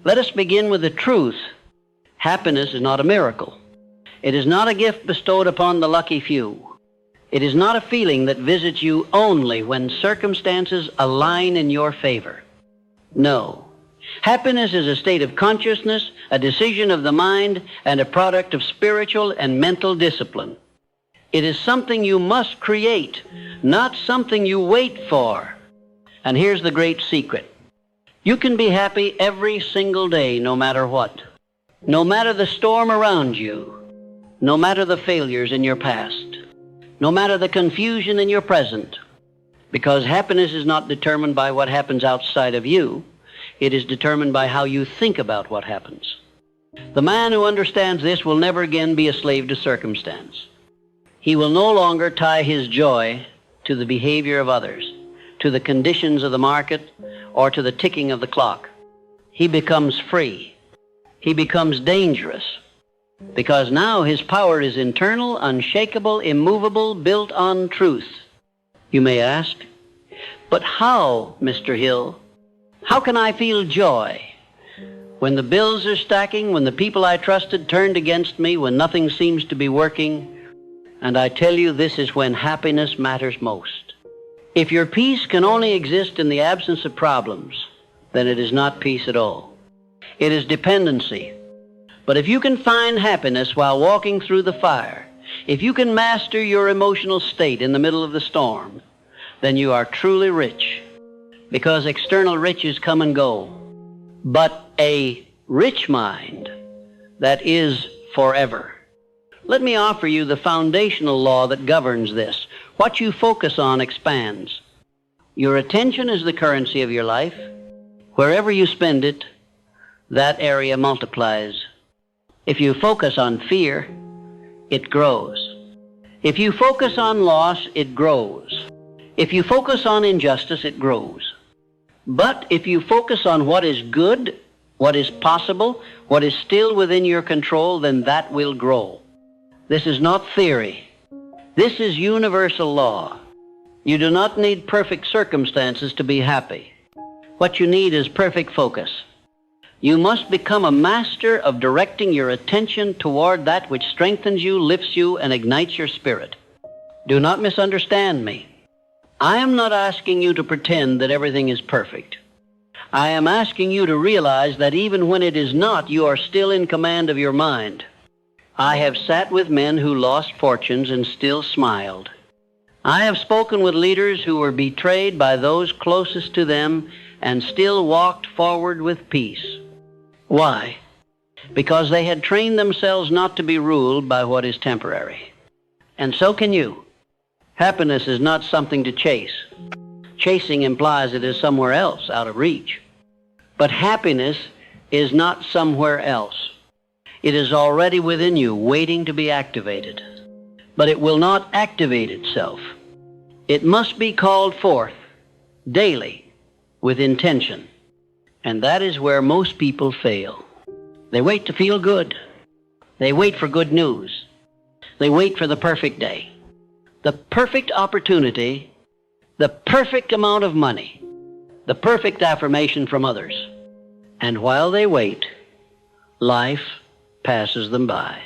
Let us begin with the truth. Happiness is not a miracle. It is not a gift bestowed upon the lucky few. It is not a feeling that visits you only when circumstances align in your favor. No. Happiness is a state of consciousness, a decision of the mind, and a product of spiritual and mental discipline. It is something you must create, not something you wait for. And here's the great secret. You can be happy every single day, no matter what. No matter the storm around you. No matter the failures in your past. No matter the confusion in your present. Because happiness is not determined by what happens outside of you. It is determined by how you think about what happens. The man who understands this will never again be a slave to circumstance. He will no longer tie his joy to the behavior of others, to the conditions of the market, or to the ticking of the clock. He becomes free. He becomes dangerous, because now his power is internal, unshakable, immovable, built on truth. You may ask, but how, Mr. Hill? How can I feel joy when the bills are stacking, when the people I trusted turned against me, when nothing seems to be working? And I tell you, this is when happiness matters most. If your peace can only exist in the absence of problems, then it is not peace at all. It is dependency. But if you can find happiness while walking through the fire, if you can master your emotional state in the middle of the storm, then you are truly rich. Because external riches come and go. But a rich mind that is forever. Let me offer you the foundational law that governs this. What you focus on expands. Your attention is the currency of your life. Wherever you spend it, that area multiplies. If you focus on fear, it grows. If you focus on loss, it grows. If you focus on injustice, it grows. But if you focus on what is good, what is possible, what is still within your control, then that will grow. This is not theory. This is universal law. You do not need perfect circumstances to be happy. What you need is perfect focus. You must become a master of directing your attention toward that which strengthens you, lifts you, and ignites your spirit. Do not misunderstand me. I am not asking you to pretend that everything is perfect. I am asking you to realize that even when it is not, you are still in command of your mind. I have sat with men who lost fortunes and still smiled. I have spoken with leaders who were betrayed by those closest to them and still walked forward with peace. Why? Because they had trained themselves not to be ruled by what is temporary. And so can you. Happiness is not something to chase. Chasing implies it is somewhere else, out of reach. But happiness is not somewhere else. It is already within you, waiting to be activated. But it will not activate itself. It must be called forth daily with intention. And that is where most people fail. They wait to feel good. They wait for good news. They wait for the perfect day. The perfect opportunity, the perfect amount of money, the perfect affirmation from others. And while they wait, life passes them by.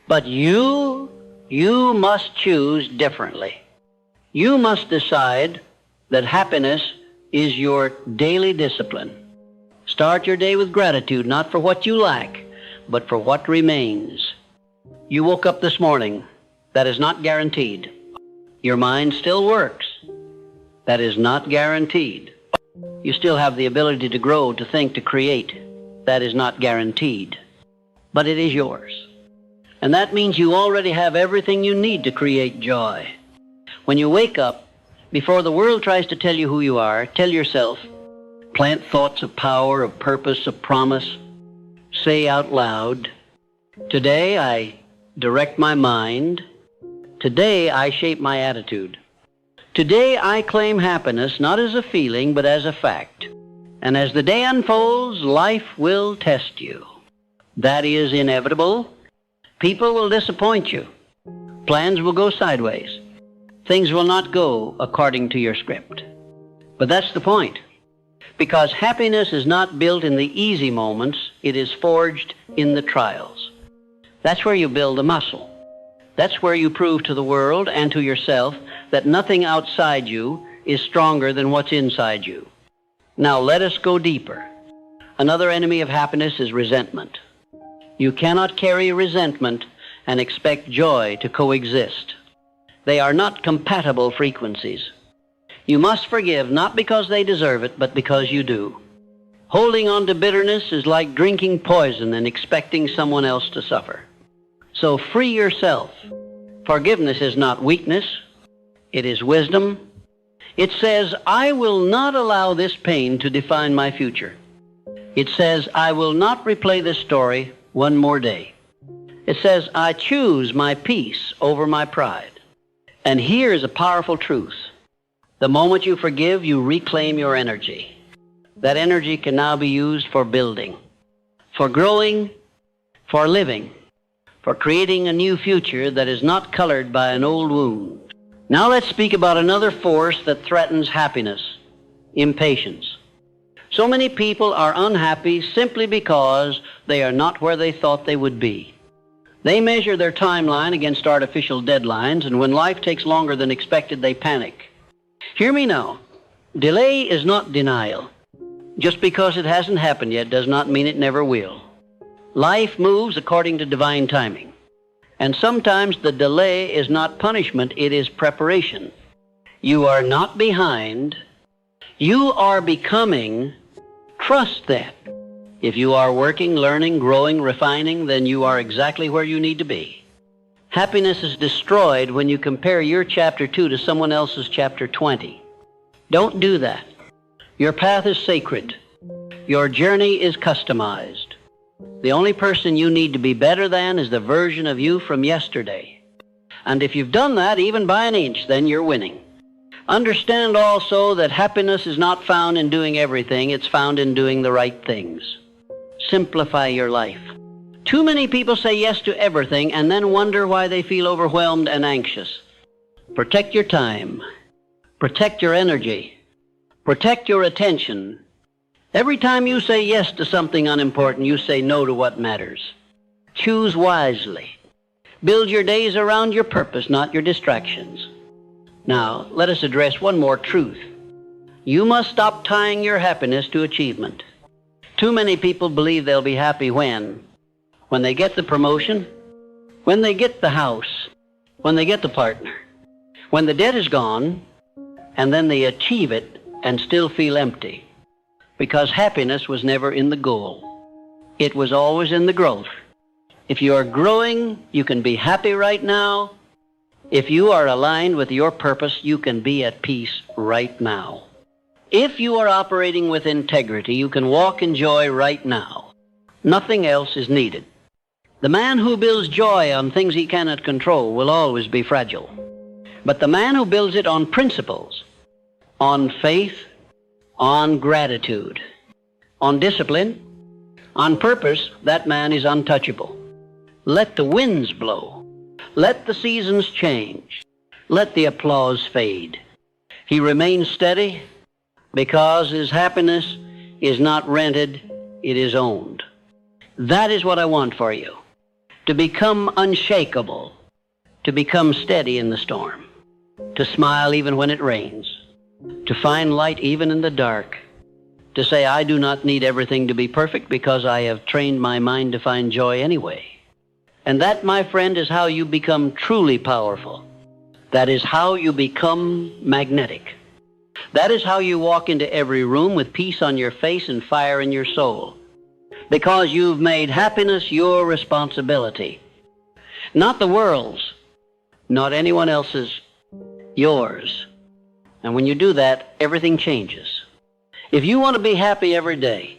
But you must choose differently. You must decide that happiness is your daily discipline. Start your day with gratitude, not for what you lack, but for what remains. You woke up this morning. That is not guaranteed. Your mind still works. That is not guaranteed. You still have the ability to grow, to think, to create. That is not guaranteed. But it is yours. And that means you already have everything you need to create joy. When you wake up, before the world tries to tell you who you are, tell yourself, plant thoughts of power, of purpose, of promise. Say out loud, today I direct my mind. Today I shape my attitude. Today I claim happiness not as a feeling but as a fact. And as the day unfolds, life will test you. That is inevitable. People will disappoint you. Plans will go sideways. Things will not go according to your script. But that's the point. Because happiness is not built in the easy moments, it is forged in the trials. That's where you build the muscle. That's where you prove to the world and to yourself that nothing outside you is stronger than what's inside you. Now let us go deeper. Another enemy of happiness is resentment. You cannot carry resentment and expect joy to coexist. They are not compatible frequencies. You must forgive not because they deserve it, but because you do. Holding on to bitterness is like drinking poison and expecting someone else to suffer. So free yourself. Forgiveness is not weakness. It is wisdom. It says, I will not allow this pain to define my future. It says, I will not replay this story one more day. It says, I choose my peace over my pride. And here is a powerful truth. The moment you forgive, you reclaim your energy. That energy can now be used for building, for growing, for living, for creating a new future that is not colored by an old wound. Now let's speak about another force that threatens happiness, impatience. So many people are unhappy simply because they are not where they thought they would be. They measure their timeline against artificial deadlines, and when life takes longer than expected, they panic. Hear me now. Delay is not denial. Just because it hasn't happened yet does not mean it never will. Life moves according to divine timing. And sometimes the delay is not punishment, it is preparation. You are not behind. You are becoming. Trust that. If you are working, learning, growing, refining, then you are exactly where you need to be. Happiness is destroyed when you compare your chapter 2 to someone else's chapter 20. Don't do that. Your path is sacred. Your journey is customized. The only person you need to be better than is the version of you from yesterday. And if you've done that, even by an inch, then you're winning. Understand also that happiness is not found in doing everything, it's found in doing the right things. Simplify your life. Too many people say yes to everything and then wonder why they feel overwhelmed and anxious. Protect your time. Protect your energy. Protect your attention. Every time you say yes to something unimportant, you say no to what matters. Choose wisely. Build your days around your purpose, not your distractions. Now, let us address one more truth. You must stop tying your happiness to achievement. Too many people believe they'll be happy when they get the promotion, when they get the house, when they get the partner, when the debt is gone, and then they achieve it and still feel empty. Because happiness was never in the goal. It was always in the growth. If you are growing, you can be happy right now. If you are aligned with your purpose, you can be at peace right now. If you are operating with integrity, you can walk in joy right now. Nothing else is needed. The man who builds joy on things he cannot control will always be fragile. But the man who builds it on principles, on faith, on gratitude, on discipline, on purpose, that man is untouchable. Let the winds blow. Let the seasons change. Let the applause fade. He remains steady because his happiness is not rented, it is owned. That is what I want for you. To become unshakable, to become steady in the storm, to smile even when it rains, to find light even in the dark, to say, I do not need everything to be perfect because I have trained my mind to find joy anyway. And that, my friend, is how you become truly powerful. That is how you become magnetic. That is how you walk into every room with peace on your face and fire in your soul. Because you've made happiness your responsibility. Not the world's, not anyone else's, yours. And when you do that, everything changes. If you want to be happy every day,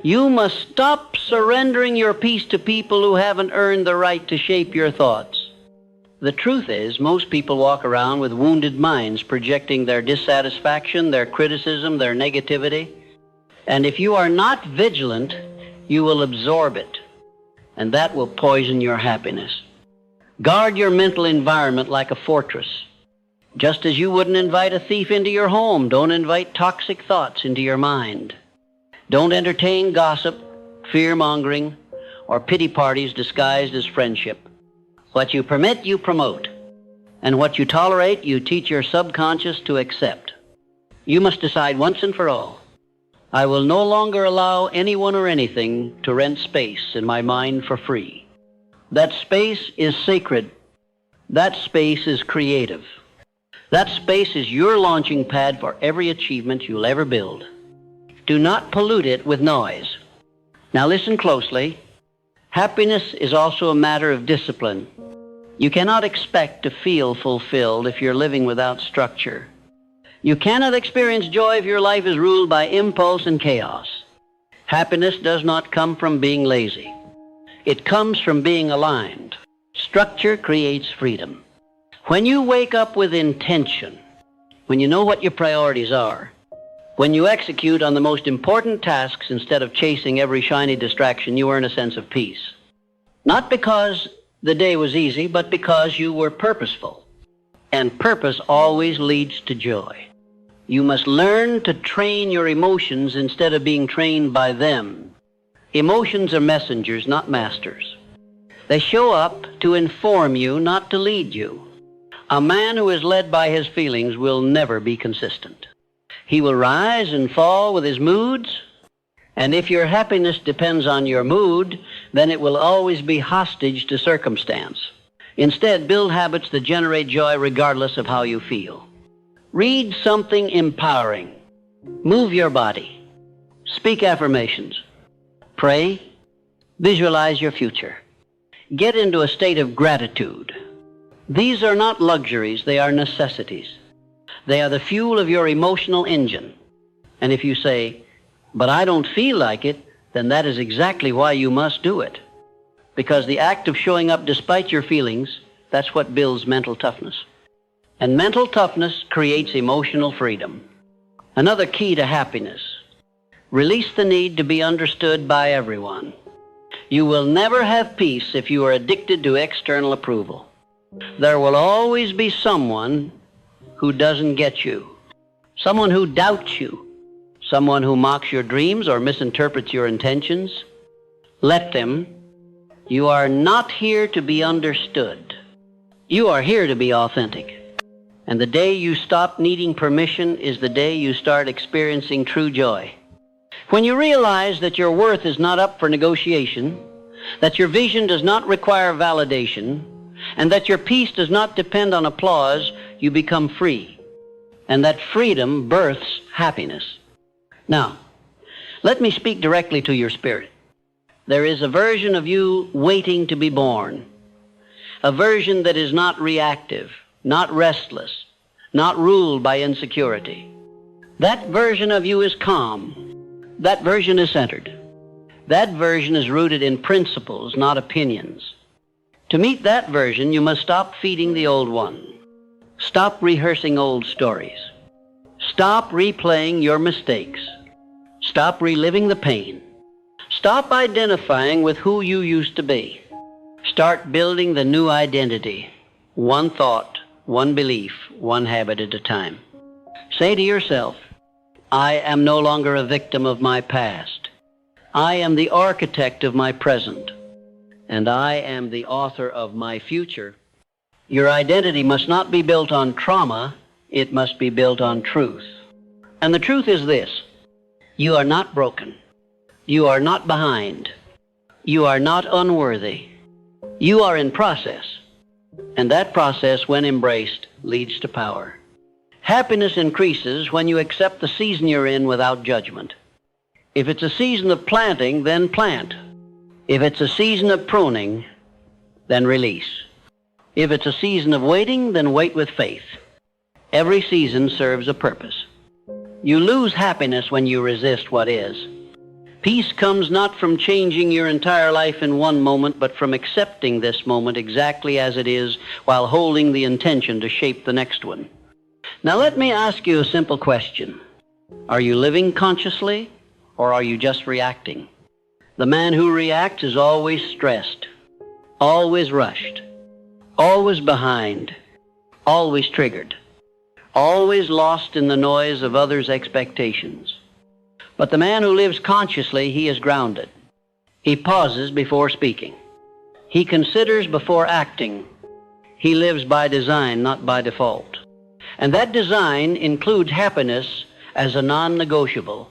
you must stop surrendering your peace to people who haven't earned the right to shape your thoughts. The truth is, most people walk around with wounded minds projecting their dissatisfaction, their criticism, their negativity. And if you are not vigilant, you will absorb it, and that will poison your happiness. Guard your mental environment like a fortress. Just as you wouldn't invite a thief into your home, don't invite toxic thoughts into your mind. Don't entertain gossip, fear-mongering, or pity parties disguised as friendship. What you permit, you promote. And what you tolerate, you teach your subconscious to accept. You must decide once and for all, I will no longer allow anyone or anything to rent space in my mind for free. That space is sacred. That space is creative. That space is your launching pad for every achievement you'll ever build. Do not pollute it with noise. Now listen closely. Happiness is also a matter of discipline. You cannot expect to feel fulfilled if you're living without structure. You cannot experience joy if your life is ruled by impulse and chaos. Happiness does not come from being lazy. It comes from being aligned. Structure creates freedom. When you wake up with intention, when you know what your priorities are, when you execute on the most important tasks instead of chasing every shiny distraction, you earn a sense of peace. Not because the day was easy, but because you were purposeful. And purpose always leads to joy. You must learn to train your emotions instead of being trained by them. Emotions are messengers, not masters. They show up to inform you, not to lead you. A man who is led by his feelings will never be consistent. He will rise and fall with his moods, and if your happiness depends on your mood, then it will always be hostage to circumstance. Instead, build habits that generate joy regardless of how you feel. Read something empowering. Move your body. Speak affirmations. Pray. Visualize your future. Get into a state of gratitude. These are not luxuries, they are necessities. They are the fuel of your emotional engine. And if you say, but I don't feel like it, then that is exactly why you must do it. Because the act of showing up despite your feelings, that's what builds mental toughness. And mental toughness creates emotional freedom. Another key to happiness: release the need to be understood by everyone. You will never have peace if you are addicted to external approval. There will always be someone who doesn't get you, someone who doubts you, someone who mocks your dreams or misinterprets your intentions. Let them. You are not here to be understood. You are here to be authentic. And the day you stop needing permission is the day you start experiencing true joy. When you realize that your worth is not up for negotiation, that your vision does not require validation, and that your peace does not depend on applause, you become free. And that freedom births happiness. Now, let me speak directly to your spirit. There is a version of you waiting to be born. A version that is not reactive, not restless, not ruled by insecurity. That version of you is calm. That version is centered. That version is rooted in principles, not opinions. To meet that version, you must stop feeding the old one. Stop rehearsing old stories. Stop replaying your mistakes. Stop reliving the pain. Stop identifying with who you used to be. Start building the new identity, one thought, one belief, one habit at a time. Say to yourself, I am no longer a victim of my past. I am the architect of my present, and I am the author of my future. Your identity must not be built on trauma, it must be built on truth. And the truth is this: you are not broken. You are not behind. You are not unworthy. You are in process, and that process, when embraced, leads to power. Happiness increases when you accept the season you're in without judgment. If it's a season of planting, then plant. If it's a season of pruning, then release. If it's a season of waiting, then wait with faith. Every season serves a purpose. You lose happiness when you resist what is. Peace comes not from changing your entire life in one moment, but from accepting this moment exactly as it is while holding the intention to shape the next one. Now let me ask you a simple question. Are you living consciously, or are you just reacting? The man who reacts is always stressed, always rushed, always behind, always triggered. always lost in the noise of others' expectations. But the man who lives consciously, he is grounded. He pauses before speaking. He considers before acting. He lives by design, not by default. And that design includes happiness as a non-negotiable.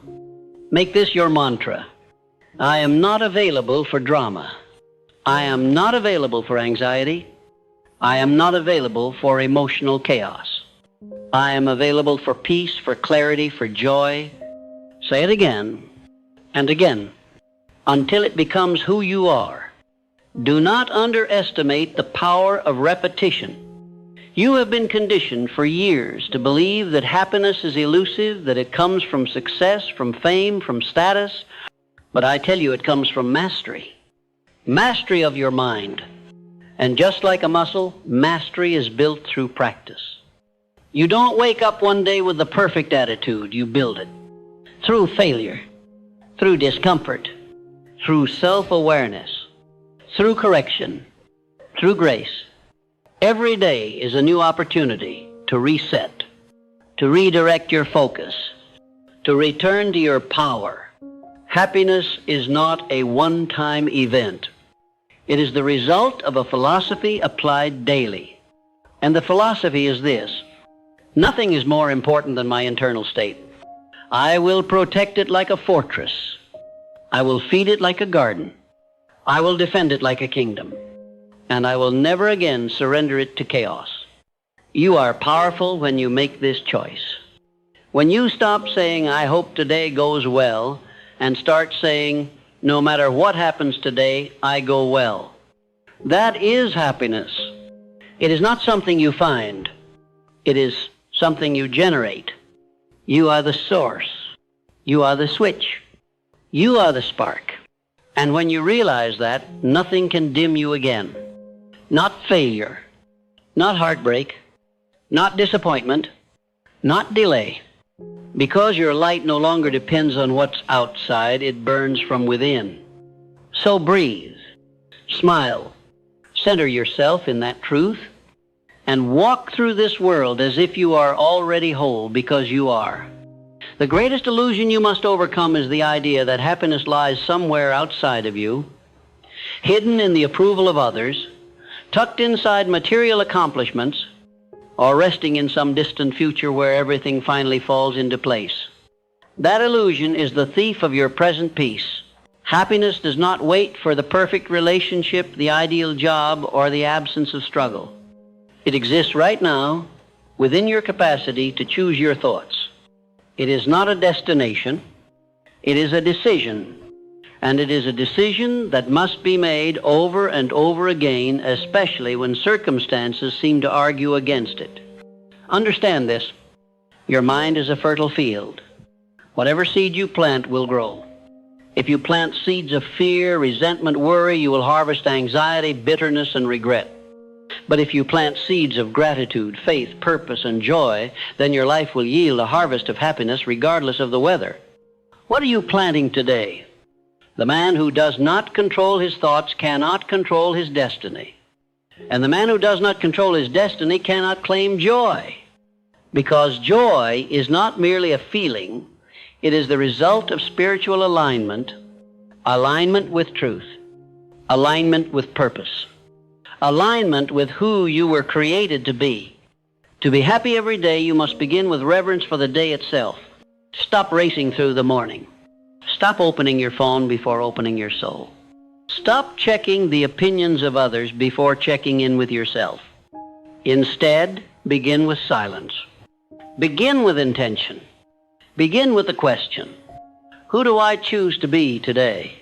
Make this your mantra. I am not available for drama. I am not available for anxiety. I am not available for emotional chaos. I am available for peace, for clarity, for joy. Say it again and again until it becomes who you are. Do not underestimate the power of repetition. You have been conditioned for years to believe that happiness is elusive, that it comes from success, from fame, from status. But I tell you, it comes from mastery. Mastery of your mind. And just like a muscle, mastery is built through practice. You don't wake up one day with the perfect attitude. You build it. Through failure, through discomfort, through self-awareness, through correction, through grace. Every day is a new opportunity to reset, to redirect your focus, to return to your power. Happiness is not a one-time event. It is the result of a philosophy applied daily. And the philosophy is this: nothing is more important than my internal state. I will protect it like a fortress. I will feed it like a garden. I will defend it like a kingdom. And I will never again surrender it to chaos. You are powerful when you make this choice. When you stop saying, I hope today goes well, and start saying, no matter what happens today, I go well. That is happiness. It is not something you find. It is something you generate. You are the source. You are the switch. You are the spark. And when you realize that, nothing can dim you again. Not failure, not heartbreak, not disappointment, not delay. Because your light no longer depends on what's outside, it burns from within. So breathe, smile, center yourself in that truth, and walk through this world as if you are already whole, because you are. The greatest illusion you must overcome is the idea that happiness lies somewhere outside of you, hidden in the approval of others, tucked inside material accomplishments, or resting in some distant future where everything finally falls into place. That illusion is the thief of your present peace. Happiness does not wait for the perfect relationship, the ideal job, or the absence of struggle. It exists right now within your capacity to choose your thoughts. It is not a destination. It is a decision. And it is a decision that must be made over and over again, especially when circumstances seem to argue against it. Understand this. Your mind is a fertile field. Whatever seed you plant will grow. If you plant seeds of fear, resentment, worry, you will harvest anxiety, bitterness, and regret. But if you plant seeds of gratitude, faith, purpose, and joy, then your life will yield a harvest of happiness regardless of the weather. What are you planting today? The man who does not control his thoughts cannot control his destiny. And the man who does not control his destiny cannot claim joy. Because joy is not merely a feeling, it is the result of spiritual alignment, alignment with truth, alignment with purpose, alignment with who you were created to be. To be happy every day, you must begin with reverence for the day itself. Stop racing through the morning. Stop opening your phone before opening your soul. Stop checking the opinions of others before checking in with yourself. Instead, begin with silence. Begin with intention. Begin with the question, who do I choose to be today?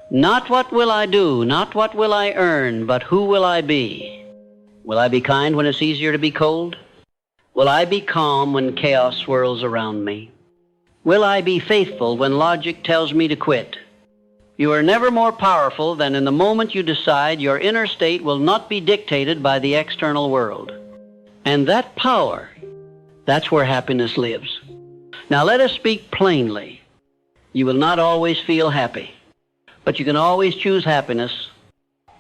Not what will I do, not what will I earn, but who will I be? Will I be kind when it's easier to be cold? Will I be calm when chaos swirls around me? Will I be faithful when logic tells me to quit? You are never more powerful than in the moment you decide your inner state will not be dictated by the external world. And that power, that's where happiness lives. Now let us speak plainly. You will not always feel happy, but you can always choose happiness.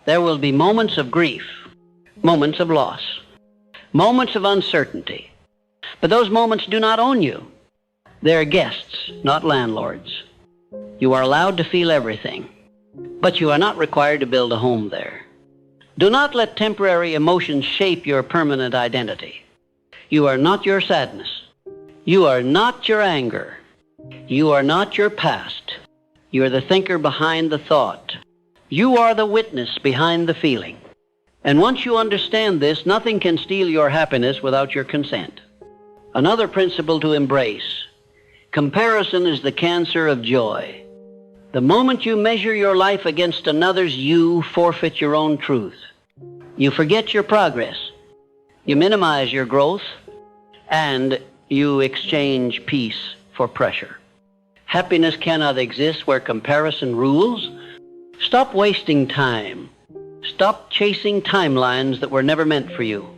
There will be moments of grief, moments of loss, moments of uncertainty, But those moments do not own you. They're guests, not landlords. You are allowed to feel everything, but you are not required to build a home there. Do not let temporary emotions shape your permanent identity. You are not your sadness. You are not your anger. You are not your past. You are the thinker behind the thought. You are the witness behind the feeling. And once you understand this, nothing can steal your happiness without your consent. Another principle to embrace: comparison is the cancer of joy. The moment you measure your life against another's, you forfeit your own truth. You forget your progress. You minimize your growth, and you exchange peace for pressure. Happiness cannot exist where comparison rules. Stop wasting time. Stop chasing timelines that were never meant for you.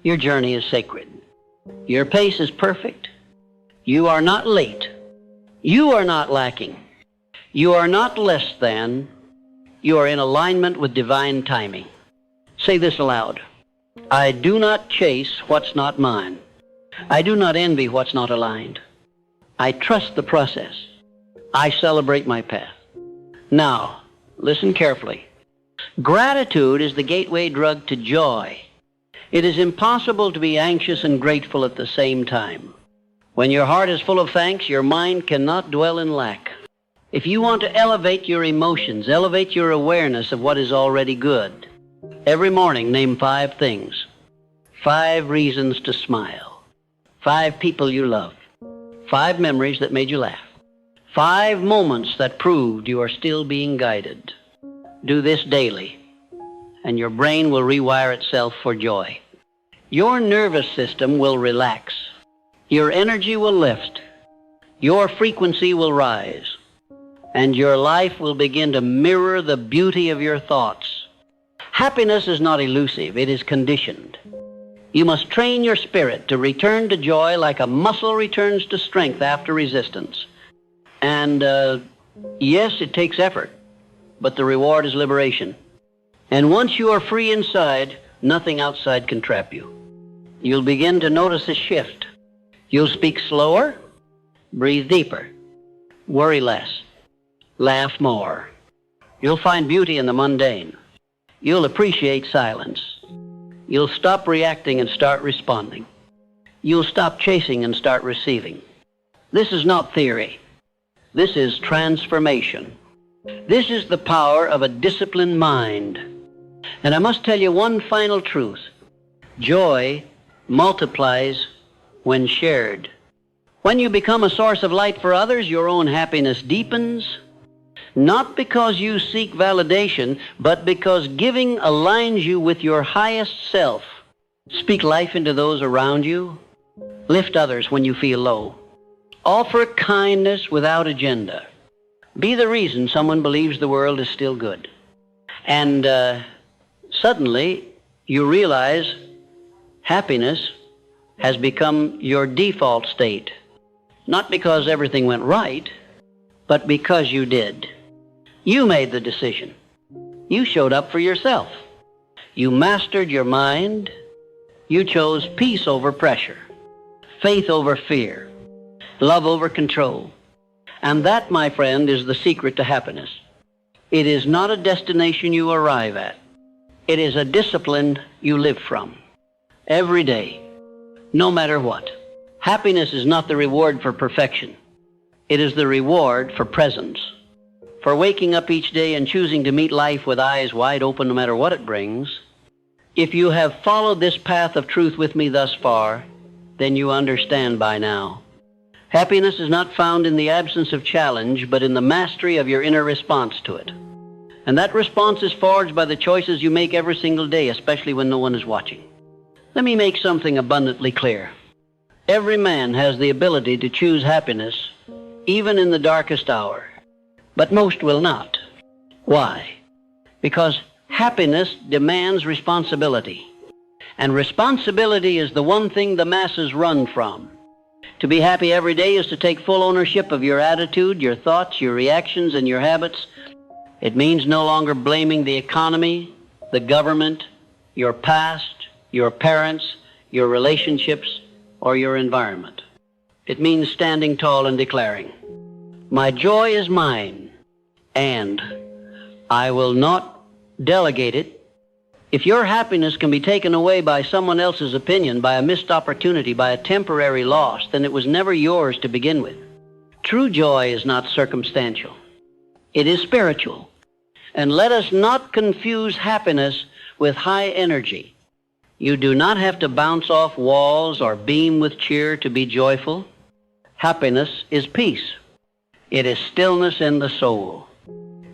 Your journey is sacred. Your pace is perfect. You are not late. You are not lacking. You are not less than. You are in alignment with divine timing. Say this aloud: I do not chase what's not mine. I do not envy what's not aligned. I trust the process. I celebrate my path. Now, listen carefully. Gratitude is the gateway drug to joy. It is impossible to be anxious and grateful at the same time. When your heart is full of thanks, your mind cannot dwell in lack. If you want to elevate your emotions, elevate your awareness of what is already good, every morning name 5 things. 5 reasons to smile. 5 people you love. 5 memories that made you laugh. 5 moments that proved you are still being guided. Do this daily, and your brain will rewire itself for joy. Your nervous system will relax. Your energy will lift. Your frequency will rise. And your life will begin to mirror the beauty of your thoughts. Happiness is not elusive, it is conditioned. You must train your spirit to return to joy like a muscle returns to strength after resistance. And yes, it takes effort, but the reward is liberation. And once you are free inside, nothing outside can trap you. You'll begin to notice a shift. You'll speak slower, breathe deeper, worry less, laugh more. You'll find beauty in the mundane. You'll appreciate silence. You'll stop reacting and start responding. You'll stop chasing and start receiving. This is not theory. This is transformation. This is the power of a disciplined mind. And I must tell you one final truth. Joy multiplies when shared. When you become a source of light for others, your own happiness deepens, not because you seek validation, but because giving aligns you with your highest self. Speak life into those around you. Lift others when you feel low. Offer kindness without agenda. Be the reason someone believes the world is still good. And suddenly you realize happiness has become your default state. Not because everything went right, but because you did. You made the decision. You showed up for yourself. You mastered your mind. You chose peace over pressure, faith over fear, love over control. And that, my friend, is the secret to happiness. It is not a destination you arrive at. It is a discipline you live from every day, no matter what. Happiness is not the reward for perfection. It is the reward for presence, for waking up each day and choosing to meet life with eyes wide open no matter what it brings. If you have followed this path of truth with me thus far, then you understand by now. Happiness is not found in the absence of challenge, but in the mastery of your inner response to it. And that response is forged by the choices you make every single day, especially when no one is watching. Let me make something abundantly clear. Every man has the ability to choose happiness, even in the darkest hour. But most will not. Why? Because happiness demands responsibility. And responsibility is the one thing the masses run from. To be happy every day is to take full ownership of your attitude, your thoughts, your reactions, and your habits. It means no longer blaming the economy, the government, your past, your parents, your relationships, or your environment. It means standing tall and declaring, "My joy is mine, and I will not delegate it." If your happiness can be taken away by someone else's opinion, by a missed opportunity, by a temporary loss, then it was never yours to begin with. True joy is not circumstantial. It is spiritual. And let us not confuse happiness with high energy. You do not have to bounce off walls or beam with cheer to be joyful. Happiness is peace. It is stillness in the soul.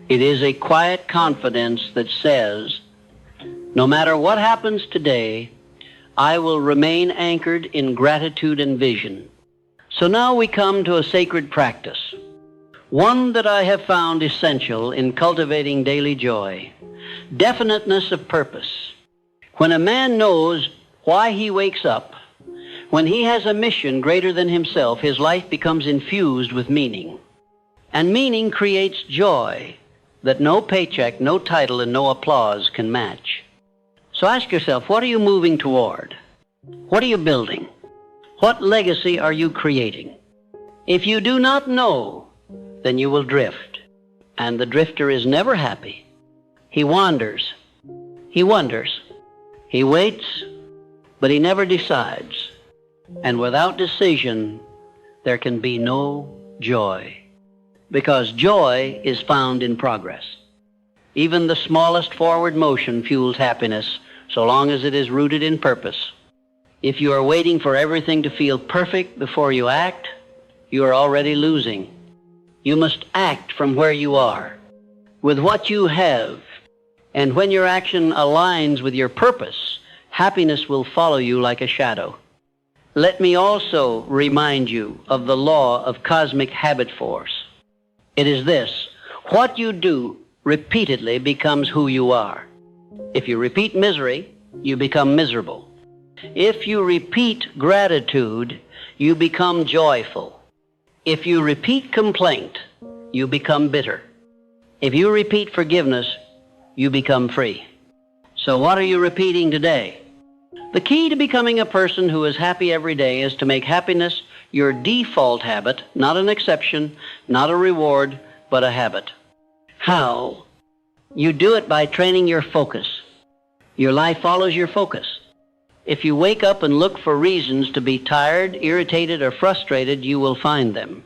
It is a quiet confidence that says, no matter what happens today, I will remain anchored in gratitude and vision. So now we come to a sacred practice, one that I have found essential in cultivating daily joy: definiteness of purpose. When a man knows why he wakes up, when he has a mission greater than himself, his life becomes infused with meaning. And meaning creates joy that no paycheck, no title, and no applause can match. So ask yourself, what are you moving toward? What are you building? What legacy are you creating? If you do not know, then you will drift. And the drifter is never happy. He wanders. He wonders. He waits, but he never decides. And without decision, there can be no joy. Because joy is found in progress. Even the smallest forward motion fuels happiness, so long as it is rooted in purpose. If you are waiting for everything to feel perfect before you act, you are already losing. You must act from where you are, with what you have. And when your action aligns with your purpose, happiness will follow you like a shadow. Let me also remind you of the law of cosmic habit force. It is this: what you do repeatedly becomes who you are. If you repeat misery, you become miserable. If you repeat gratitude, you become joyful. If you repeat complaint, you become bitter. If you repeat forgiveness, you become free. So what are you repeating today? The key to becoming a person who is happy every day is to make happiness your default habit, not an exception, not a reward, but a habit. How? You do it by training your focus. Your life follows your focus. If you wake up and look for reasons to be tired, irritated, or frustrated, you will find them.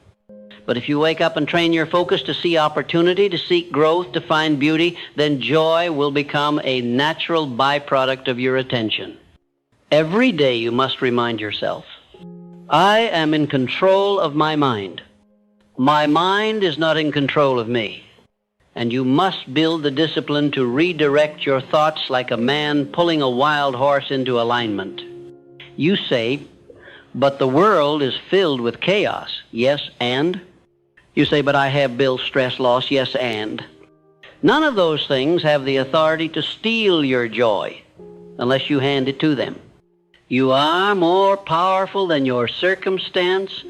But if you wake up and train your focus to see opportunity, to seek growth, to find beauty, then joy will become a natural byproduct of your attention. Every day you must remind yourself, I am in control of my mind. My mind is not in control of me. And you must build the discipline to redirect your thoughts like a man pulling a wild horse into alignment. You say, but the world is filled with chaos. Yes, and? You say, but I have bills, stress, loss. Yes, and? None of those things have the authority to steal your joy unless you hand it to them. You are more powerful than your circumstance,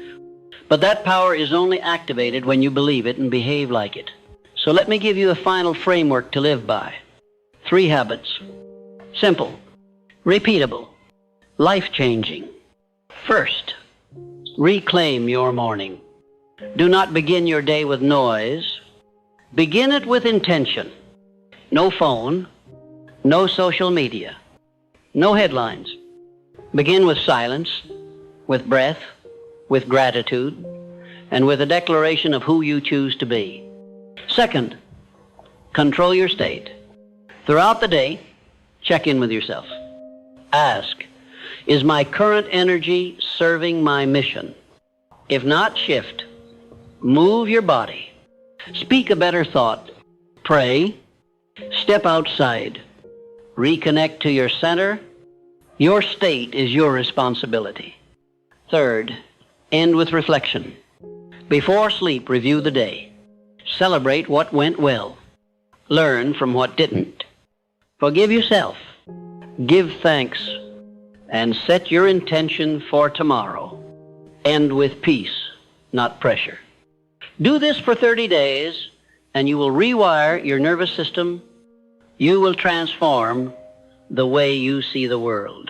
but that power is only activated when you believe it and behave like it. So let me give you a final framework to live by. 3 habits. Simple, repeatable, life-changing. First, reclaim your morning. Do not begin your day with noise. Begin it with intention. No phone, no social media, no headlines. Begin with silence, with breath, with gratitude, and with a declaration of who you choose to be. Second, control your state. Throughout the day, check in with yourself. Ask, is my current energy serving my mission? If not, shift. Move your body. Speak a better thought. Pray. Step outside. Reconnect to your center. Your state is your responsibility. Third, end with reflection. Before sleep, review the day. Celebrate what went well. Learn from what didn't. Forgive yourself. Give thanks. And set your intention for tomorrow. End with peace, not pressure. Do this for 30 days, and you will rewire your nervous system. You will transform the way you see the world.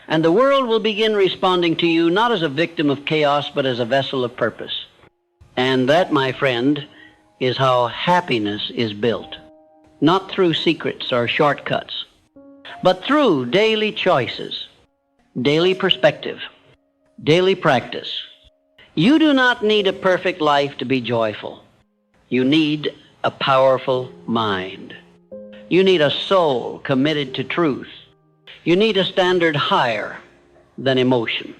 And the world will begin responding to you not as a victim of chaos, but as a vessel of purpose. And that, my friend, is how happiness is built. Not through secrets or shortcuts, but through daily choices, daily perspective, daily practice. You do not need a perfect life to be joyful. You need a powerful mind. You need a soul committed to truth. You need a standard higher than emotion.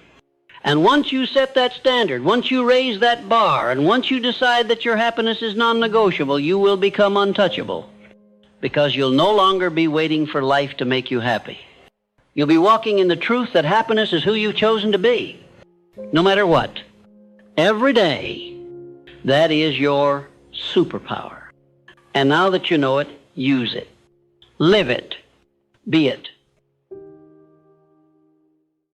And once you set that standard, once you raise that bar, and once you decide that your happiness is non-negotiable, you will become untouchable, because you'll no longer be waiting for life to make you happy. You'll be walking in the truth that happiness is who you've chosen to be, no matter what. Every day, that is your superpower. And now that you know it, use it. Live it. Be it.